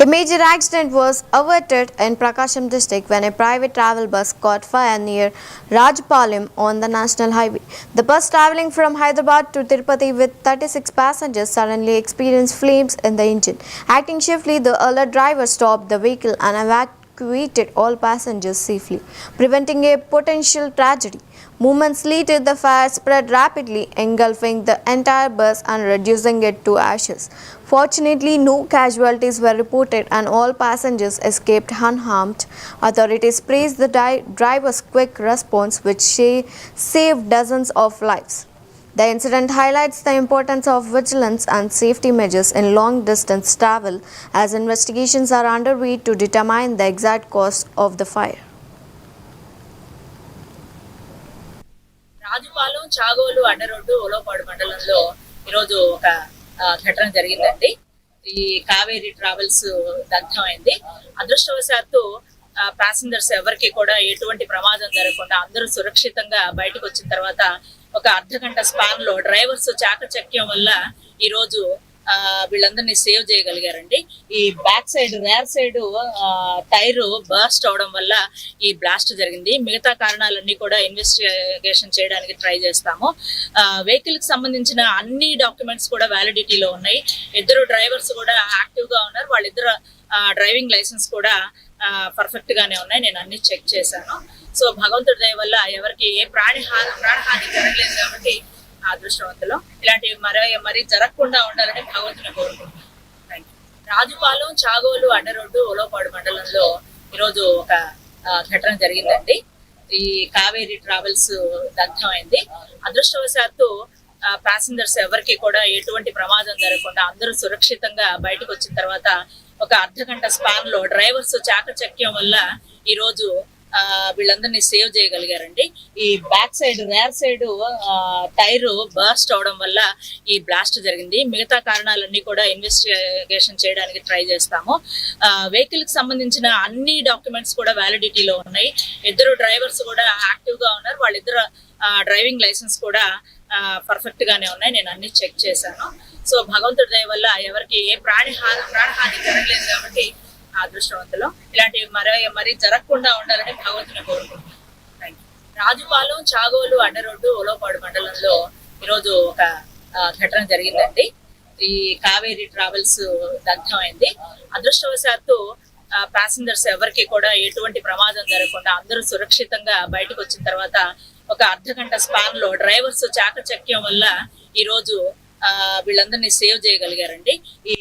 A major accident was averted in Prakasham district when a private travel bus caught fire near Rajpalayam on the national highway. The bus travelling from Hyderabad to Tirupati with 36 passengers suddenly experienced flames in the engine. Acting swiftly, the alert driver stopped the vehicle and evacuated all passengers safely, preventing a potential tragedy. Moments later, the fire spread rapidly, engulfing the entire bus and reducing it to ashes. Fortunately, no casualties were reported and all passengers escaped unharmed. Authorities praised the driver's quick response, which saved dozens of lives. The incident highlights the importance of vigilance and safety measures in long-distance travel as investigations are underway to determine the exact cause of the fire. Rajupalem చాగోలు అడ్డ road ఓలోపాడు మండలంలో ఈరోజు ఒక ఘటన జరిగిందండి. ఈ Kaveri travels దగ్ధమైంది. అదృష్టవశాత్తు passengers ఎవరికి కూడా ఎటువంటి ప్రమాదం జరగకుండా అందరూ సురక్షితంగా బయటకు వచ్చిన తర్వాత ఒక అర్ధగంట స్పాన్ లో డ్రైవర్స్ చాకచక్యం వల్ల ఈరోజు వీళ్ళందరినీ సేవ్ చేయగలిగారండి. ఈ back side rear side tyre burst అవడం వల్ల ఈ బ్లాస్ట్ జరిగింది. మిగతా కారణాలన్నీ కూడా ఇన్వెస్టిగేషన్ చేయడానికి ట్రై చేస్తాము. వెహికల్ కి సంబంధించిన అన్ని డాక్యుమెంట్స్ కూడా వ్యాలిడిటీలో ఉన్నాయి. ఇద్దరు డ్రైవర్స్ కూడా యాక్టివ్ గా ఉన్నారు. వాళ్ళిద్దరు డ్రైవింగ్ లైసెన్స్ కూడా పర్ఫెక్ట్ గానే ఉన్నాయి. నేను అన్ని చెక్ చేశాను. సో భగవంతుడి దయ వల్ల ఎవరికి ఏ ప్రాణహాని జరగలేదు కాబట్టి అదృష్టవంతులు. ఇలాంటివి మరీ జరగకుండా ఉండాలని భగవంతుని కోరుకుంటున్నాను. రాజుపాలెం చాగోలు అడ్డ రోడ్డు ఓలోపాడు మండలంలో ఈరోజు ఒక ఘటన జరిగిందండి. ఈ కావేరీ ట్రావెల్స్ దగ్ధమైంది. అదృష్టవశాత్తు ప్యాసింజర్స్ ఎవరికి కూడా ఎటువంటి ప్రమాదం జరగకుండా అందరూ సురక్షితంగా బయటకు వచ్చిన తర్వాత ఒక అర్ధగంట స్పాన్ లో డ్రైవర్స్ చాకచక్యం వల్ల ఈరోజు వీళ్ళందరినీ సేవ్ చేయగలిగారండి. ఈ back side rear side tyre burst అవడం వల్ల ఈ బ్లాస్ట్ జరిగింది. మిగతా కారణాలన్నీ కూడా ఇన్వెస్టిగేషన్ చేయడానికి ట్రై చేస్తాము. వెహికల్ కి సంబంధించిన అన్ని డాక్యుమెంట్స్ కూడా వ్యాలిడిటీలో ఉన్నాయి. ఇద్దరు డ్రైవర్స్ కూడా యాక్టివ్ గా ఉన్నారు. వాళ్ళిద్దరు డ్రైవింగ్ లైసెన్స్ కూడా పర్ఫెక్ట్ గానే ఉన్నాయి. నేను అన్ని చెక్ చేశాను. సో భగవంతుడి దయ వల్ల ఎవరికి ఏ ప్రాణహాని జరగలేదు కాబట్టి అదృష్టవంతులు. ఇలాంటివి మరీ జరగకుండా ఉండాలని భగవంతుని కోరుకుంటున్నాను. రాజుపాలెం చాగోలు అడ్డ రోడ్డు ఓలోపాడు మండలంలో ఈరోజు ఒక ఘటన జరిగిందండి. ఈ కావేరీ ట్రావెల్స్ దగ్ధమైంది. అదృష్టవశాత్తు ప్యాసింజర్స్ ఎవరికి కూడా ఎటువంటి ప్రమాదం జరగకుండా అందరూ సురక్షితంగా బయటకు వచ్చిన తర్వాత ఒక అర్ధగంట స్పాన్ లో డ్రైవర్స్ చాకచక్యం వల్ల ఈరోజు వీళ్ళందరినీ సేవ్ చేయగలిగారండి. ఈ